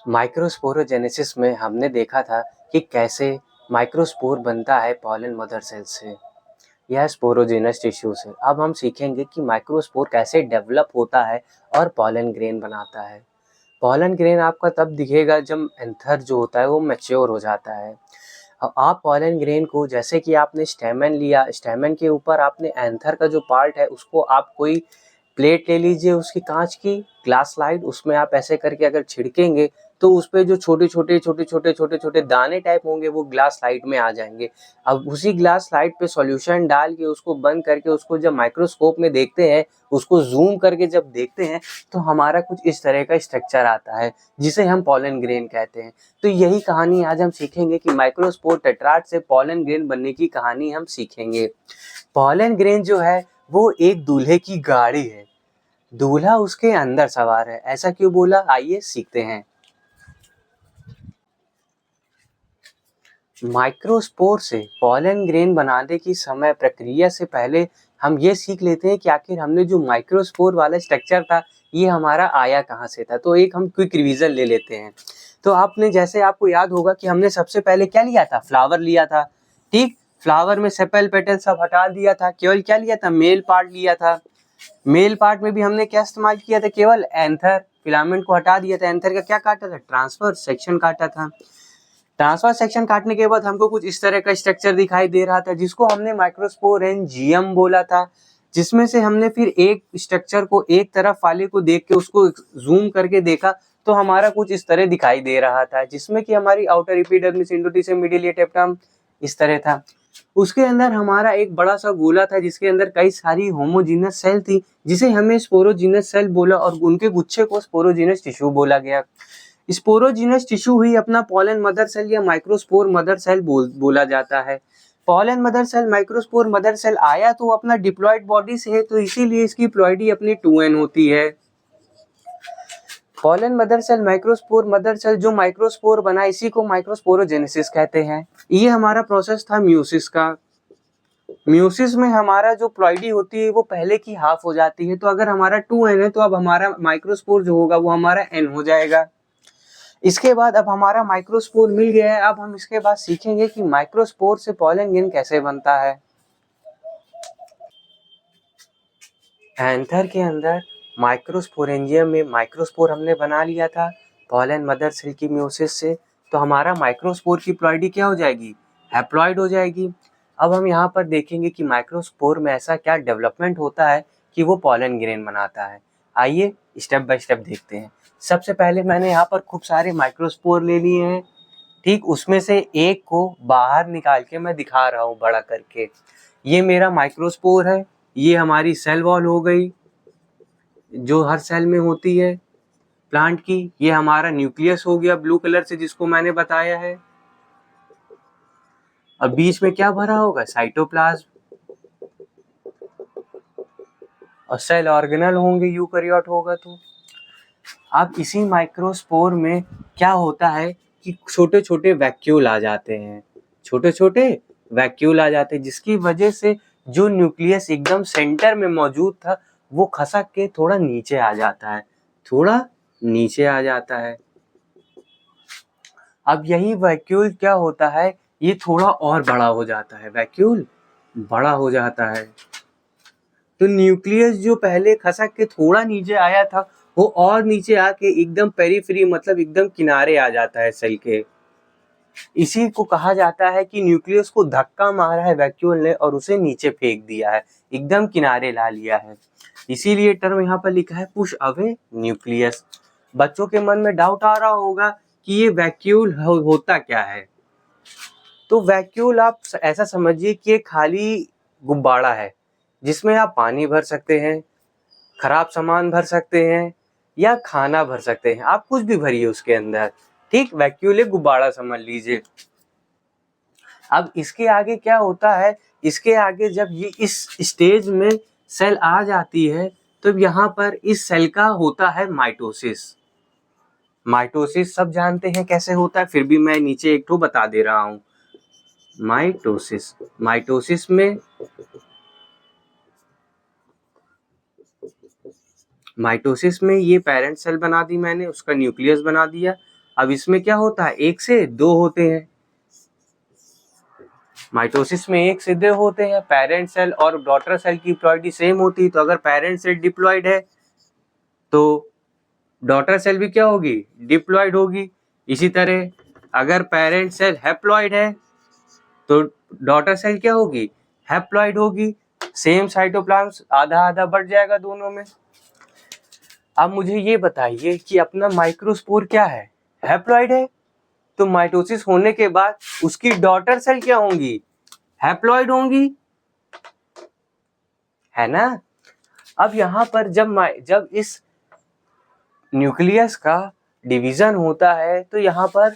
Microsporogenesis में हमने देखा था कि कैसे माइक्रोस्पोर बनता है पॉलन मदर सेल से या स्पोरोजेनस टिश्यू से। अब हम सीखेंगे कि माइक्रोस्पोर कैसे डेवलप होता है और पॉलन ग्रेन बनाता है। पॉलन ग्रेन आपका तब दिखेगा जब एंथर जो होता है वो मैच्योर हो जाता है। अब आप पॉलन ग्रेन को, जैसे कि आपने स्टेमन लिया, स्टेमन के ऊपर आपने एंथर का जो पार्ट है उसको आप कोई प्लेट ले लीजिए उसकी कांच की, ग्लास स्लाइड, उसमें आप ऐसे करके अगर छिड़केंगे तो उस पे जो छोटे छोटे दाने टाइप होंगे वो ग्लास स्लाइड में आ जाएंगे। अब उसी ग्लास स्लाइड पे सॉल्यूशन डाल के उसको बंद करके उसको जब माइक्रोस्कोप में देखते हैं, उसको जूम करके जब देखते हैं तो हमारा कुछ इस तरह का स्ट्रक्चर आता है जिसे हम पॉलन ग्रेन कहते हैं। तो यही कहानी आज हम सीखेंगे कि माइक्रोस्पोर टेट्राड से पॉलन ग्रेन बनने की कहानी हम सीखेंगे। पॉलन ग्रेन जो है वो एक दूल्हे की गाड़ी है, दूल्हा उसके अंदर सवार है। ऐसा क्यों बोला, आइए सीखते हैं। माइक्रोस्पोर से पॉलन ग्रेन बनाने की समय प्रक्रिया से पहले हम ये सीख लेते हैं कि आखिर हमने जो माइक्रोस्पोर वाला स्ट्रक्चर था ये हमारा आया कहाँ से था। तो एक हम क्विक रिवीजन ले लेते हैं। तो आपने, जैसे आपको याद होगा कि हमने सबसे पहले क्या लिया था, फ्लावर लिया था। ठीक, फ्लावर में सेपल पेटल सब हटा दिया था, केवल क्या लिया था, मेल पार्ट लिया था। मेल पार्ट में भी हमने क्या इस्तेमाल किया था, केवल एंथर, फिलामेंट को हटा दिया था। एंथर का क्या काटा था, ट्रांसफर सेक्शन काटा था। ट्रांसफर सेक्शन काटने के बाद हमको कुछ इस तरह का स्ट्रक्चर दिखाई दे रहा था जिसको हमने माइक्रोस्पोर एंजियम बोला था, जिसमें से हमने फिर एक स्ट्रक्चर को, एक तरफ वाले को देख के उसको जूम करके देखा तो हमारा कुछ इस तरह दिखाई दे रहा था, जिसमें कि हमारी आउटर एपिडर्मिस, इंडोटिशियम, मीडियल एपिडर्म इस तरह था। उसके अंदर हमारा एक बड़ा सा गोला था जिसके अंदर कई सारी होमोजीनस सेल थी जिसे हमें स्पोरोजीनस सेल बोला और उनके गुच्छे को स्पोरोजीनस टिश्यू बोला गया। स्पोरोजीनस टिश्यू ही अपना पॉलन मदर सेल या माइक्रोस्पोर मदर सेल बोला जाता है। Pollen mother cell, microspore mother cell आया तो अपना डिप्लॉयड बॉडी से है, तो इसीलिए इसकी प्लॉइडी अपनी 2n होती है। Pollen mother cell, microspore mother cell, जो माइक्रोस्पोर बना इसी को माइक्रोस्पोरोजेनेसिस कहते हैं। ये हमारा प्रोसेस था म्यूसिस का। म्यूसिस में हमारा जो प्लॉइडी होती है वो पहले की हाफ हो जाती है, तो अगर हमारा 2n है तो अब हमारा माइक्रोस्पोर जो होगा वो हमारा n हो जाएगा। इसके बाद अब हमारा माइक्रोस्पोर मिल गया है। अब हम इसके बाद सीखेंगे कि माइक्रोस्पोर से पॉलन ग्रेन कैसे बनता है। एंथर के अंदर माइक्रोस्पोरेंजियम में माइक्रोस्पोर हमने बना लिया था पॉलन मदर सेल की म्यूसिस से, तो हमारा माइक्रोस्पोर की प्लॉइडी क्या हो जाएगी, हैप्लॉइड हो जाएगी। अब हम यहाँ पर देखेंगे कि माइक्रोस्पोर में ऐसा क्या डेवलपमेंट होता है कि वो पॉलन ग्रेन बनाता है। आइए स्टेप बाय स्टेप देखते हैं। सबसे पहले मैंने यहाँ पर खूब सारे माइक्रोस्पोर ले लिए हैं। ठीक, उसमें से एक को बाहर निकाल के मैं दिखा रहा हूँ बड़ा करके। ये मेरा माइक्रोस्पोर है, ये हमारी सेल वॉल हो गई जो हर सेल में होती है प्लांट की। ये हमारा न्यूक्लियस हो गया ब्लू कलर से जिसको मैंने बताया है। अब बीच में क्या भरा होगा, साइटोप्लाज्म, और सेल ऑर्गेनल होंगे, यूकैरियोट होगा। तो अब इसी माइक्रोस्पोर में क्या होता है कि छोटे छोटे वैक्यूल आ जाते हैं, छोटे छोटे वैक्यूल आ जाते हैं, जिसकी वजह से जो न्यूक्लियस एकदम सेंटर में मौजूद था वो खसक के थोड़ा नीचे आ जाता है, थोड़ा नीचे आ जाता है। अब यही वैक्यूल क्या होता है, ये थोड़ा और बड़ा हो जाता है, वैक्यूल बड़ा हो जाता है। तो न्यूक्लियस जो पहले खसक के थोड़ा नीचे आया था वो और नीचे आके एकदम पेरीफ्री, मतलब एकदम किनारे आ जाता है सेल के। इसी को कहा जाता है कि न्यूक्लियस को धक्का मारा है वैक्यूल ने और उसे नीचे फेंक दिया है, एकदम किनारे ला लिया है। इसीलिए टर्म यहाँ पर लिखा है पुश अवे न्यूक्लियस। बच्चों के मन में डाउट आ रहा होगा कि ये वैक्यूल होता क्या है। तो वैक्यूल आप ऐसा समझिए कि एक खाली गुब्बारा है जिसमें आप पानी भर सकते हैं, खराब सामान भर सकते हैं या खाना भर सकते हैं, आप कुछ भी भरिए उसके अंदर। ठीक, वैक्यूल एक गुब्बारा समझ लीजिए। अब इसके आगे क्या होता है, इसके आगे जब ये इस स्टेज में सेल आ जाती है तो यहाँ पर इस सेल का होता है माइटोसिस। माइटोसिस सब जानते हैं कैसे होता है, फिर भी मैं नीचे एक तो बता दे रहा हूँ। माइटोसिस, माइटोसिस में ये पेरेंट सेल बना दी मैंने, उसका न्यूक्लियस बना दिया। अब इसमें क्या होता है, 1 से 2 होते हैं, माइटोसिस में 1 से 2 होते हैं। पेरेंट सेल और डॉटर सेल की डिप्लॉइडी सेम होती है, तो अगर पेरेंट सेल डिप्लॉइड है तो डॉटर सेल भी क्या होगी, डिप्लॉइड होगी। इसी तरह अगर पेरेंट सेल हैप्लॉइड है तो डॉटर सेल क्या होगी, हैप्लॉइड होगी। सेम साइटोप्लाज्म आधा आधा बढ़ जाएगा दोनों में। अब मुझे ये बताइए कि अपना माइक्रोस्पोर क्या है, हैप्लॉइड है, तो माइटोसिस होने के बाद उसकी डॉटर सेल क्या होंगी, हैप्लॉइड होंगी, है ना। अब यहाँ पर जब इस न्यूक्लियस का डिवीजन होता है तो यहाँ पर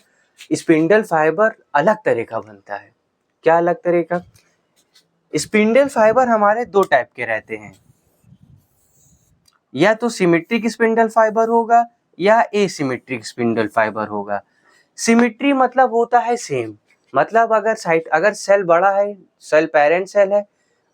स्पिंडल फाइबर अलग तरह का बनता है। क्या अलग तरह का, स्पिंडल फाइबर हमारे 2 टाइप के रहते हैं, या तो सिमेट्रिक स्पिंडल फाइबर होगा या एसिमेट्रिक स्पिंडल फाइबर होगा। सिमेट्री मतलब होता है सेम, मतलब अगर सेल बड़ा है, सेल पेरेंट सेल है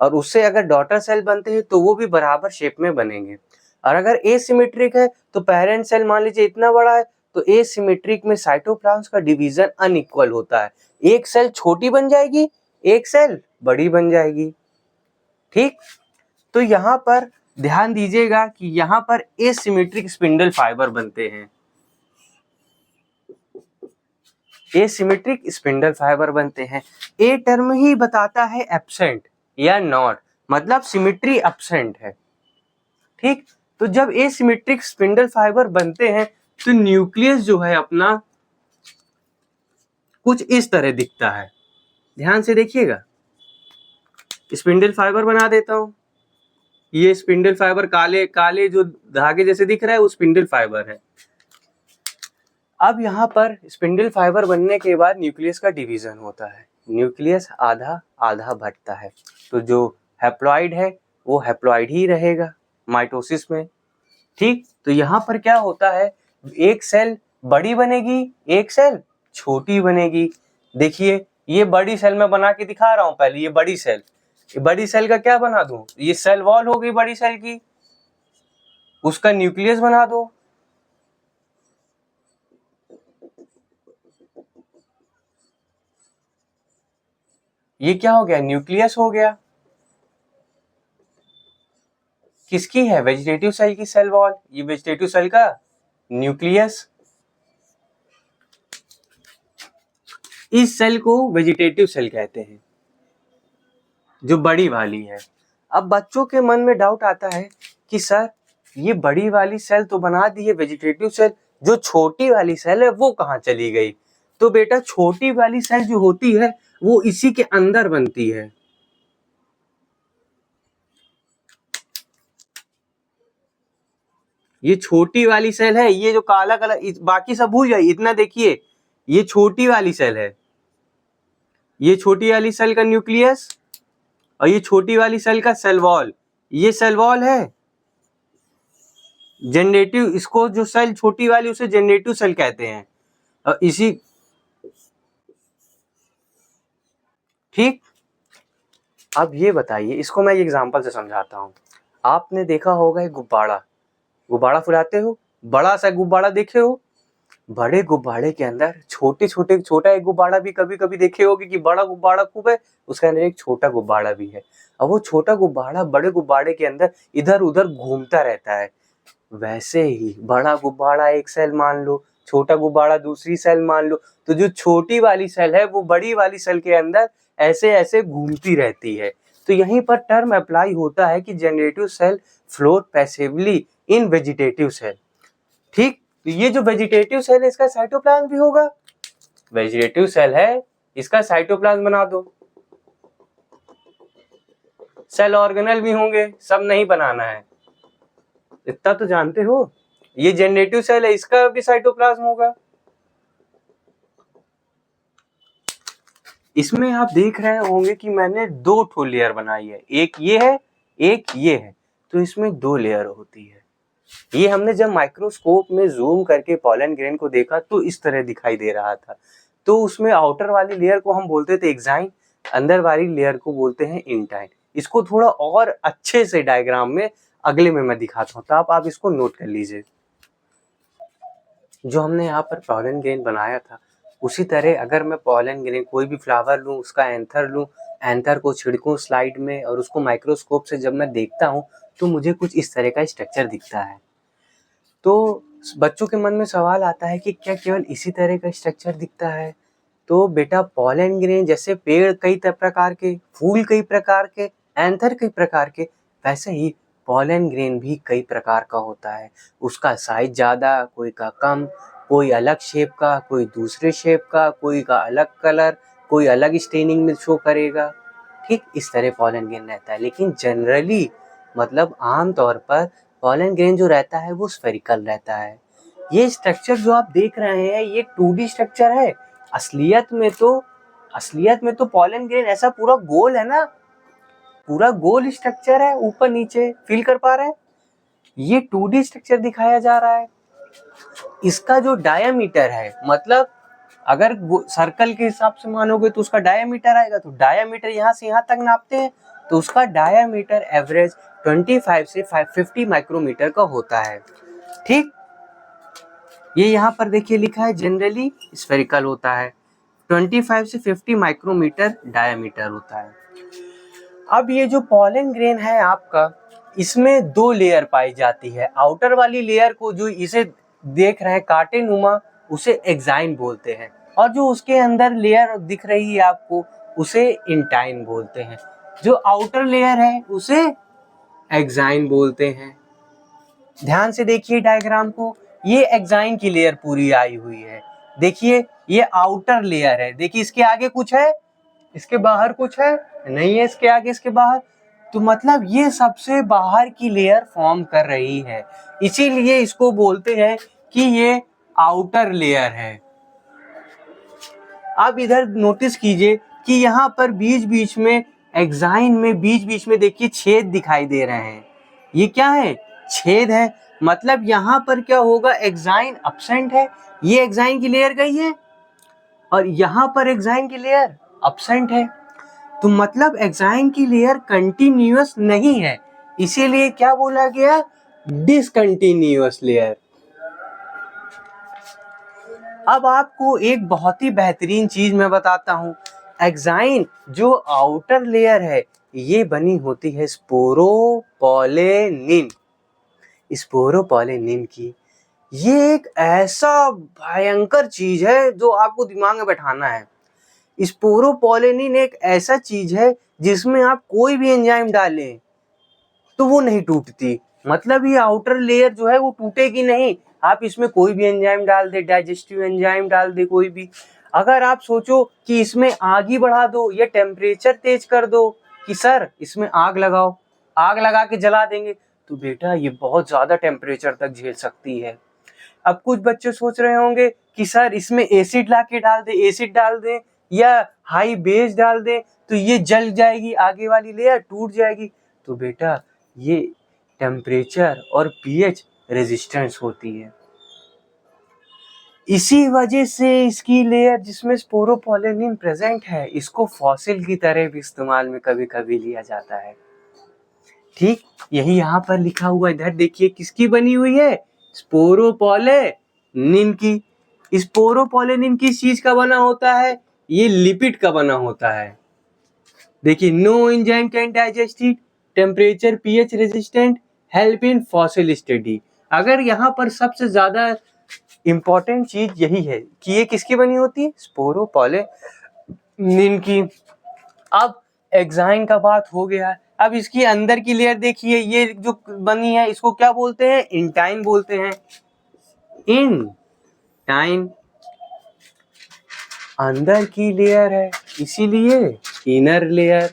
और उससे अगर डॉटर सेल बनते हैं तो वो भी बराबर शेप में बनेंगे। और अगर एसिमेट्रिक है तो पेरेंट सेल मान लीजिए इतना बड़ा है तो एसिमेट्रिक में साइटोप्लाज्म का डिवीजन अनइक्वल होता है, एक सेल छोटी बन जाएगी, एक सेल बड़ी बन जाएगी। ठीक, तो यहाँ पर ध्यान दीजिएगा कि यहाँ पर एसिमेट्रिक स्पिंडल फाइबर बनते हैं, एसिमेट्रिक स्पिंडल फाइबर बनते हैं। ए टर्म ही बताता है एब्सेंट या नॉट, मतलब सिमेट्री एब्सेंट है। ठीक, तो जब एसिमेट्रिक स्पिंडल फाइबर बनते हैं तो न्यूक्लियस जो है अपना कुछ इस तरह दिखता है। ध्यान से देखिएगा, स्पिंडल फाइबर बना देता हूं, ये स्पिंडल फाइबर काले काले जो धागे जैसे दिख रहा है वो स्पिंडल फाइबर है। अब यहाँ पर स्पिंडल फाइबर बनने के बाद न्यूक्लियस का डिवीजन होता है, न्यूक्लियस आधा आधा बढ़ता है, तो जो हैप्लॉइड है वो हैप्लॉइड ही रहेगा माइटोसिस में। ठीक, तो यहाँ पर क्या होता है, एक सेल बड़ी बनेगी, एक सेल छोटी बनेगी। देखिए ये बड़ी सेल मैं बना के दिखा रहा हूँ, पहले ये बड़ी सेल का क्या बना दूं, ये सेल वॉल हो गई बड़ी सेल की, उसका न्यूक्लियस बना दो। ये क्या हो गया, न्यूक्लियस हो गया। किसकी है, वेजिटेटिव सेल की सेल वॉल, ये वेजिटेटिव सेल का न्यूक्लियस। इस सेल को वेजिटेटिव सेल कहते हैं, जो बड़ी वाली है। अब बच्चों के मन में डाउट आता है कि सर ये बड़ी वाली सेल तो बना दी है वेजिटेटिव सेल, जो छोटी वाली सेल है वो कहाँ चली गई। तो बेटा छोटी वाली सेल जो होती है वो इसी के अंदर बनती है। ये छोटी वाली सेल है, ये जो काला काला, बाकी सब भूल जाइए, इतना देखिए, ये छोटी वाली सेल है, ये छोटी वाली सेल का न्यूक्लियस और ये छोटी वाली सेल का सेल वॉल, ये सेल वॉल है। जनरेटिव, इसको जो सेल छोटी वाली उसे जनरेटिव सेल कहते हैं। और इसी, ठीक, अब ये बताइए, इसको मैं एग्जांपल से समझाता हूँ। आपने देखा होगा एक गुब्बारा, गुब्बारा फुलाते हो, बड़ा सा गुब्बारा देखे हो, बड़े गुब्बारे के अंदर छोटे छोटे, छोटा एक गुब्बारा भी कभी कभी देखे होगे कि बड़ा गुब्बारा खूब है, उसके अंदर एक छोटा गुब्बारा भी है, और वो छोटा गुब्बारा बड़े गुब्बारे के अंदर इधर उधर घूमता रहता है। वैसे ही बड़ा गुब्बारा एक सेल मान लो, छोटा गुब्बारा दूसरी सेल मान लो, तो जो छोटी वाली सेल है वो बड़ी वाली सेल के अंदर ऐसे ऐसे घूमती रहती है। तो यहीं पर टर्म अप्लाई होता है कि generative cell float passively in vegetative cell. ठीक, तो ये जो वेजिटेटिव सेल है इसका साइटोप्लाज्म भी होगा, वेजिटेटिव सेल है इसका साइटोप्लाज्म बना दो, सेल ऑर्गेनल भी होंगे, सब नहीं बनाना है, इतना तो जानते हो। ये जनरेटिव सेल है, इसका भी साइटोप्लाज्म होगा। इसमें आप देख रहे होंगे कि मैंने 2 ठो लेयर बनाई है, एक ये है एक ये है, तो इसमें 2 लेयर होती है। ये हमने जब माइक्रोस्कोप में जूम करके पॉलन ग्रेन को देखा तो इस तरह दिखाई दे रहा था। तो उसमें आउटर वाली लेयर को हम बोलते थे एक्साइन, अंदर वाली लेयर को बोलते हैं इंटाइन। इसको थोड़ा और अच्छे से डायग्राम में अगले में मैं दिखाता हूँ, तो आप इसको नोट कर लीजिए। जो हमने यहाँ पर पॉलन ग्रेन बनाया था, उसी तरह अगर मैं पॉलन ग्रेन कोई भी फ्लावर लूँ, उसका एंथर लूँ, एंथर को छिड़कूँ स्लाइड में और उसको माइक्रोस्कोप से जब मैं देखता हूँ तो मुझे कुछ इस तरह का स्ट्रक्चर दिखता है। तो बच्चों के मन में सवाल आता है कि क्या केवल इसी तरह का स्ट्रक्चर दिखता है? तो बेटा पॉलन ग्रेन जैसे पेड़ कई प्रकार के, फूल कई प्रकार के, एंथर कई प्रकार के, वैसे ही पॉलन ग्रेन भी कई प्रकार का होता है। उसका साइज ज़्यादा, कोई का कम, कोई अलग शेप का, कोई दूसरे शेप का, कोई का अलग कलर, कोई अलग स्टेनिंग में शो करेगा। ठीक इस तरह पॉलन ग्रेन रहता है, लेकिन जनरली मतलब आम तौर पर पॉलन ग्रेन जो रहता है वो स्फेरिकल रहता है। ये स्ट्रक्चर जो आप देख रहे हैं ये 2D स्ट्रक्चर है। असलियत में तो पॉलन ग्रेन ऐसा पूरा गोल है ना, पूरा गोल स्ट्रक्चर है, ऊपर नीचे फील कर पा रहे हैं। ये 2D स्ट्रक्चर दिखाया जा रहा है। इसका जो डायामीटर है, मतलब अगर सर्कल के हिसाब से मानोगे तो उसका डायामीटर आएगा, तो डायामीटर यहाँ से यहाँ तक नापते हैं तो उसका डायामीटर एवरेज 25 से 550 माइक्रोमीटर का होता है। ठीक, ये यहाँ पर देखिए लिखा है जनरली स्फेरिकल होता है, 25 से 50 माइक्रोमीटर डायामीटर होता है। अब ये जो पॉलन ग्रेन है आपका, इसमें 2 लेयर पाई जाती है। आउटर वाली लेयर को जो इसे देख रहे हैं कांटे नुमा, उसे एक्साइन बोलते हैं, और जो उसके अंदर लेयर दिख रही है आपको उसे इंटाइन बोलते हैं। जो आउटर लेयर है उसे एक्साइन बोलते हैं। ध्यान से देखिए डायग्राम को, ये एक्साइन की लेयर पूरी आई हुई है। देखिए ये आउटर लेयर है, देखिए इसके आगे कुछ है, इसके बाहर कुछ है, नहीं है इसके आगे इसके बाहर, तो मतलब ये सबसे बाहर की लेयर फॉर्म कर रही है, इसीलिए इसको बोलते हैं कि ये आउटर लेयर है। अब इधर नोटिस कीजिए कि यहाँ पर बीच बीच में एक्साइन में बीच बीच में देखिए छेद दिखाई दे रहे हैं। ये क्या है? छेद है। मतलब यहाँ पर क्या होगा, एक्साइन अब्सेंट है, ये एक्साइन की लेयर गई है और यहाँ पर एक्साइन की लेयर अब्सेंट है, तो मतलब एक्साइन की लेयर कंटिन्यूअस नहीं है, इसीलिए क्या बोला गया, डिसकंटिन्यूअस लेयर। अब आपको एक बहुत ही बेहतरीन चीज मैं बताता हूँ, एक्साइन जो आउटर लेयर है ये बनी होती है स्पोरोपोलेनिन। स्पोरोपोलेनिन की ये एक ऐसा भयंकर चीज है जो आपको दिमाग में बैठाना है। स्पोरोपोलेनिन एक ऐसा चीज है जिसमें आप कोई भी एंजाइम डालें तो वो नहीं टूटती, मतलब ये आउटर लेयर जो है वो टूटेगी नहीं। आप इसमें कोई भी एंजाइम डाल दे, डाइजेस्टिव एंजाइम डाल दे कोई भी, अगर आप सोचो कि इसमें आग ही बढ़ा दो या टेम्परेचर तेज कर दो कि सर इसमें आग लगाओ, आग लगा के जला देंगे, तो बेटा ये बहुत ज्यादा टेम्परेचर तक झेल सकती है। अब कुछ बच्चे सोच रहे होंगे कि सर इसमें एसिड ला के डाल दे, एसिड डाल दे या हाई बेस डाल दे तो ये जल जाएगी, आगे वाली लेयर टूट जाएगी, तो बेटा ये टेम्परेचर और पीएच रेजिस्टेंस होती है। इसी वजह से इसकी लेयर जिसमें स्पोरोपोलेनिन प्रेजेंट है, इसको फॉसिल की तरह भी इस्तेमाल में कभी कभी लिया जाता है। ठीक, यही यहाँ पर लिखा हुआ, इधर देखिए किसकी बनी हुई है, स्पोरोपोलेनिन की। स्पोरोपोलेनिन किस चीज का बना होता है, ये लिपिड का बना होता है। देखिए no enzyme can digest it, temperature pH resistant, help in fossil study. अगर यहाँ पर सबसे ज्यादा इंपॉर्टेंट चीज यही है कि ये किसकी बनी होती है, स्पोरोपोलेनिन की। अब एक्साइन का बात हो गया, अब इसकी अंदर की लेयर देखिए, ये जो बनी है इसको क्या बोलते हैं, इंटाइन बोलते हैं। इंटाइन अंदर की लेयर है इसीलिए इनर लेयर।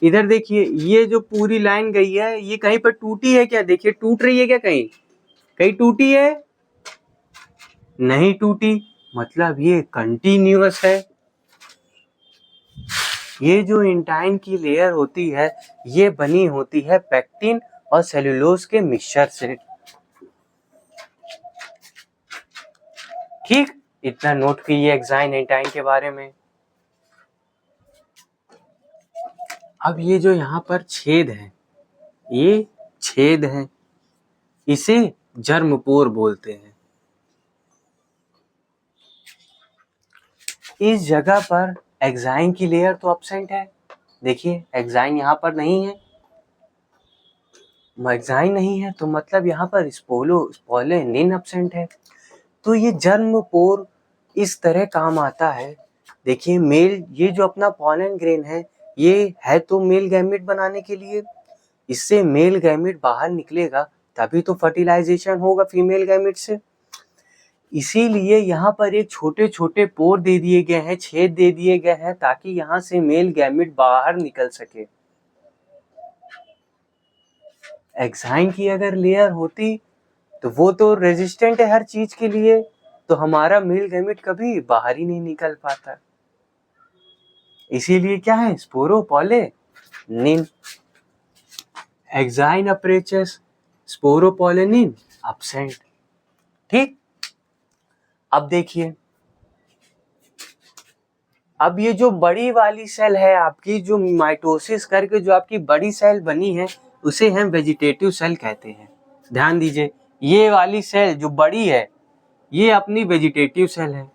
इधर देखिए ये जो पूरी लाइन गई है ये कहीं पर टूटी है क्या, देखिए टूट रही है क्या, कहीं कहीं टूटी है, नहीं टूटी, मतलब ये कंटिन्यूअस है। ये जो इंटाइन की लेयर होती है ये बनी होती है पेक्टिन और सेलुलोज के मिक्सचर से। ठीक, इतना नोट कीजिए एक्साइन इंटाइन के बारे में। अब ये जो यहाँ पर छेद है, ये छेद है, इसे जर्मपोर बोलते हैं। इस जगह पर एक्साइन की लेयर तो एब्सेंट है, देखिए एक्साइन यहाँ पर नहीं है, एक्साइन नहीं है तो मतलब यहाँ पर स्पोलेनिन एब्सेंट है। तो ये जर्म पोर इस तरह काम आता है। देखिए मेल, ये जो अपना पॉलन ग्रेन है ये है तो मेल गैमेट बनाने के लिए, इससे मेल गैमेट बाहर निकलेगा तभी तो फर्टिलाइजेशन होगा फीमेल गैमेट से। इसीलिए यहाँ पर एक छोटे छोटे पोर दे दिए गए हैं, छेद दे दिए गए हैं ताकि यहाँ से मेल गैमेट बाहर निकल सके। एक्साइन की अगर लेयर होती तो वो तो रेजिस्टेंट है हर चीज के लिए, तो हमारा मेल गैमेट कभी बाहर ही नहीं निकल पाता। इसीलिए क्या है, sporopollenin. Exine apertures, sporopollenin absent. ठीक, अब देखिए, अब ये जो बड़ी वाली सेल है आपकी, जो माइटोसिस करके जो आपकी बड़ी सेल बनी है उसे हम वेजिटेटिव सेल कहते हैं। ध्यान दीजिए, ये वाली सेल जो बड़ी है ये अपनी वेजिटेटिव सेल है,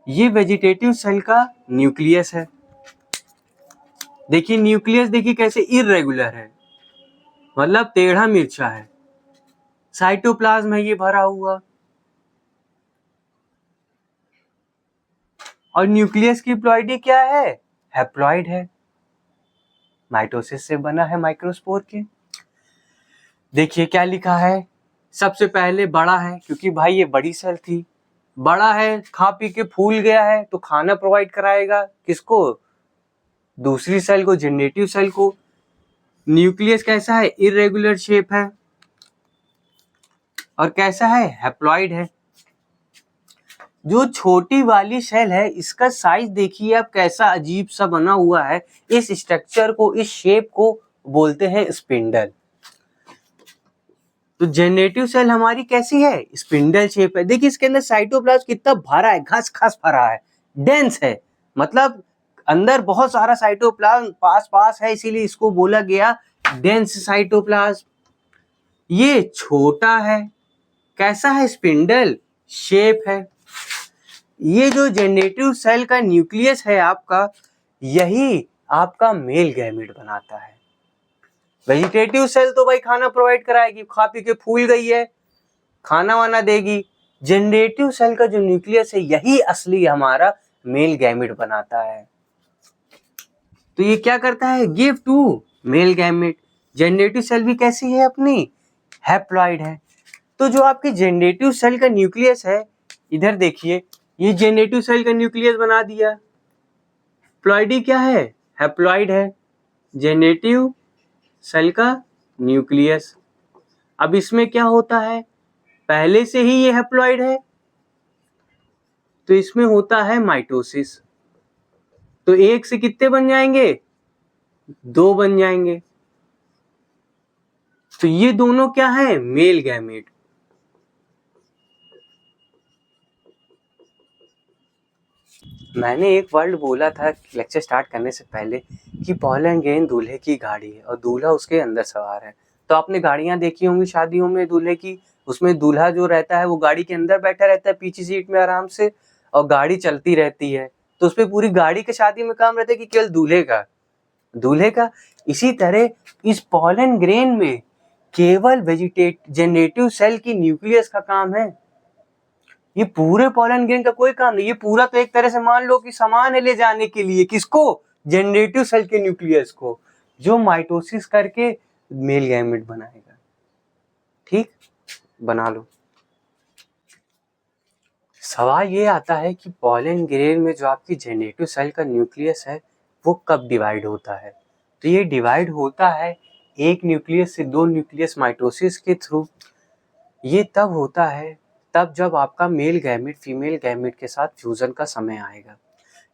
ये वेजिटेटिव सेल का न्यूक्लियस है। देखिए न्यूक्लियस देखिए कैसे इर्रेगुलर है, मतलब टेढ़ा मिर्चा है। साइटोप्लाज्म है ये भरा हुआ, और न्यूक्लियस की प्लॉइडी क्या है, हैप्लॉइड है, माइटोसिस से बना है माइक्रोस्पोर के। देखिए क्या लिखा है, सबसे पहले बड़ा है क्योंकि भाई ये बड़ी सेल थी, बड़ा है, खा पी के फूल गया है तो खाना प्रोवाइड कराएगा किसको, दूसरी सेल को, जनरेटिव सेल को। न्यूक्लियस कैसा है, इरेगुलर शेप है, और कैसा है, हैप्लॉइड है। जो छोटी वाली सेल है इसका साइज देखिए आप कैसा अजीब सा बना हुआ है, इस स्ट्रक्चर को, इस शेप को बोलते हैं स्पिंडल। तो जनरेटिव सेल हमारी कैसी है, स्पिंडल शेप है। देखिए इसके अंदर साइटोप्लाज्म कितना भरा है, घस घस भरा है, डेंस है, मतलब अंदर बहुत सारा साइटोप्लाज्म पास पास है, इसीलिए इसको बोला गया डेंस साइटोप्लाज्म। ये छोटा है, कैसा है, स्पिंडल शेप है। ये जो जनरेटिव सेल का न्यूक्लियस है आपका, यही आपका मेल गैमेट बनाता है। वेजिटेटिव सेल तो भाई खाना प्रोवाइड कराएगी, खा पी के फूल गई है, खाना वाना देगी। जनरेटिव सेल का जो न्यूक्लियस है यही असली हमारा मेल गैमेट बनाता है। तो ये क्या करता है, give to male gamete. Generative cell भी कैसी है अपनी, हैप्लॉइड है। तो जो आपकी जनरेटिव सेल का न्यूक्लियस है, इधर देखिए, ये जनरेटिव सेल का न्यूक्लियस बना दिया, प्लॉइडी क्या है, हैप्लॉइड है, जनरेटिव सेल का न्यूक्लियस। अब इसमें क्या होता है, पहले से ही ये हैप्लॉइड है तो इसमें होता है माइटोसिस। तो एक से कितने बन जाएंगे, दो बन जाएंगे। तो ये दोनों क्या है, मेल गैमेट। मैंने एक वर्ड बोला था लेक्चर स्टार्ट करने से पहले कि पॉलन ग्रेन दूल्हे की गाड़ी है और दूल्हा उसके अंदर सवार है। तो आपने गाड़ियां देखी होंगी शादियों में दूल्हे की, उसमें दूल्हा जो रहता है वो गाड़ी के अंदर बैठा रहता है पीछे सीट में आराम से, और गाड़ी चलती रहती है। तो उस पर पूरी गाड़ी के शादी में काम रहता है कि केवल दूल्हे का। इसी तरह इस पॉलन ग्रेन में केवल जनरेटिव सेल की न्यूक्लियस का काम है, ये पूरे पॉलन ग्रेन का कोई काम नहीं। ये पूरा तो एक तरह से मान लो कि सामान है ले जाने के लिए, किसको, जनरेटिव सेल के न्यूक्लियस को, जो माइटोसिस करके मेल गैमेट बनाएगा। ठीक, बना लो। सवाल ये आता है कि पॉलन ग्रेन में जो आपकी जनरेटिव सेल का न्यूक्लियस है वो कब डिवाइड होता है। तो ये डिवाइड होता है एक न्यूक्लियस से दो न्यूक्लियस माइटोसिस के थ्रू। ये तब होता है तब जब आपका मेल गैमेट फीमेल गैमेट के साथ फ्यूजन का समय आएगा।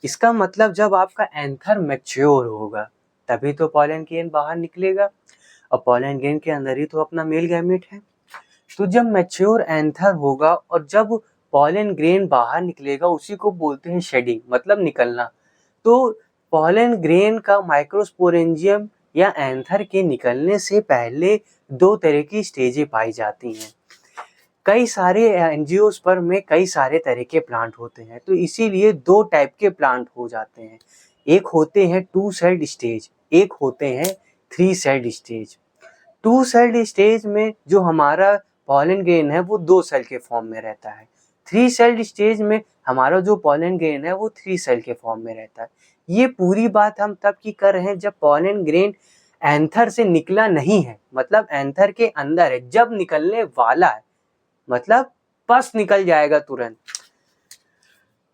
इसका मतलब जब आपका एंथर मैच्योर होगा तभी तो पॉलन ग्रेन बाहर निकलेगा, और पॉलन ग्रेन के अंदर ही तो अपना मेल गैमेट है। तो जब मैच्योर एंथर होगा और जब पॉलन ग्रेन बाहर निकलेगा उसी को बोलते हैं शेडिंग, मतलब निकलना। तो पॉलन ग्रेन का माइक्रोस्पोरेंजियम या एंथर के निकलने से पहले दो तरह की स्टेजें पाई जाती हैं। कई सारे एंजियोस्पर्म में कई सारे तरह के प्लांट होते हैं, तो इसीलिए दो टाइप के प्लांट हो जाते हैं। एक होते हैं 2 सेल्ड स्टेज, एक होते हैं 3 सेल्ड स्टेज। 2 सेल्ड स्टेज में जो हमारा पॉलन ग्रेन है वो 2 सेल के फॉर्म में रहता है। 3 सेल्ड स्टेज में हमारा जो पॉलन ग्रेन है वो 3 सेल के फॉर्म में रहता है। ये पूरी बात हम तब की कर रहे हैं जब पॉलन ग्रेन एंथर से निकला नहीं है, मतलब एंथर के अंदर है, जब निकलने वाला है, मतलब बस निकल जाएगा तुरंत।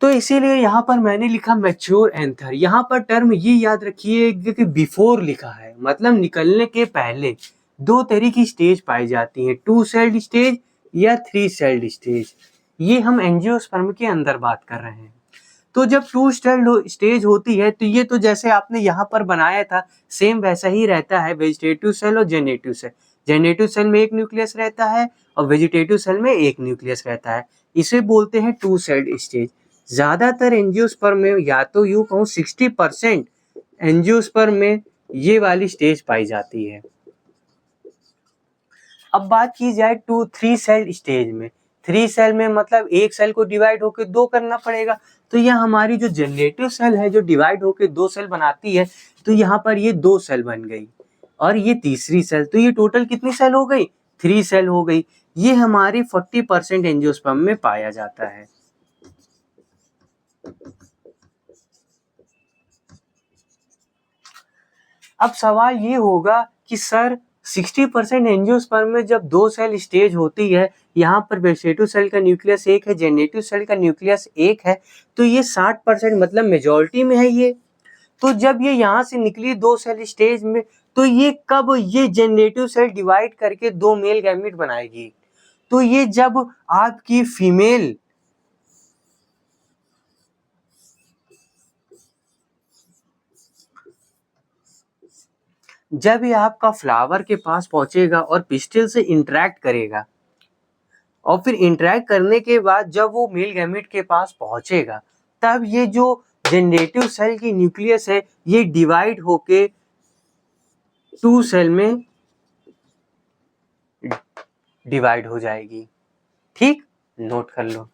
तो इसीलिए यहाँ पर मैंने लिखा मैच्योर एंथर। यहाँ पर टर्म ये याद रखिए कि बिफोर लिखा है, मतलब निकलने के पहले। दो तरह की स्टेज पाई जाती हैं, 2 सेल्ड स्टेज या 3 सेल्ड स्टेज। ये हम एंजियोस्पर्म के अंदर बात कर रहे हैं। तो जब 2 सेल्ड स्टेज होती है तो ये तो जैसे आपने यहाँ पर बनाया था सेम वैसा ही रहता है, वेजिटेटिव सेल और जेनेटिव सेल। जेनेटिव सेल में एक न्यूक्लियस रहता है और वेजिटेटिव सेल में एक न्यूक्लियस रहता है। इसे बोलते हैं 2 सेल्ड स्टेज। ज्यादातर एंजियोस्पर्म में या तो यूं कहूँ 60% एंजियोस्पर्म में ये वाली स्टेज पाई जाती है। अब बात की जाए 3 सेल स्टेज में। 3 सेल में मतलब एक सेल को डिवाइड होकर 2 करना पड़ेगा। तो यह हमारी जो जनरेटिव सेल है जो डिवाइड होकर 2 सेल बनाती है, तो यहाँ पर ये 2 सेल बन गई और ये तीसरी सेल, तो ये टोटल कितनी सेल हो गई? 3 सेल हो गई। ये हमारी 40% एंजियोस्पर्म में पाया जाता है। अब सवाल ये होगा कि सर 60% एंजियोस्पर्म में जब 2 सेल स्टेज होती है, यहाँ पर वेजिटेटिव सेल का न्यूक्लियस एक है, जेनेटिव सेल का न्यूक्लियस एक है, तो ये 60% मतलब मेजॉरिटी में है ये। तो जब ये यहाँ से निकली 2 सेल स्टेज में, तो ये कब ये जेनेटिव सेल डिवाइड करके 2 मेल गैमीट बनाएगी? तो ये जब आपकी फीमेल जब ये आपका फ्लावर के पास पहुंचेगा और पिस्टिल से इंटरेक्ट करेगा और फिर इंटरेक्ट करने के बाद जब वो मेल गैमेट के पास पहुंचेगा, तब ये जो जनरेटिव सेल की न्यूक्लियस है ये डिवाइड होके 2 सेल में डिवाइड हो जाएगी। ठीक, नोट कर लो।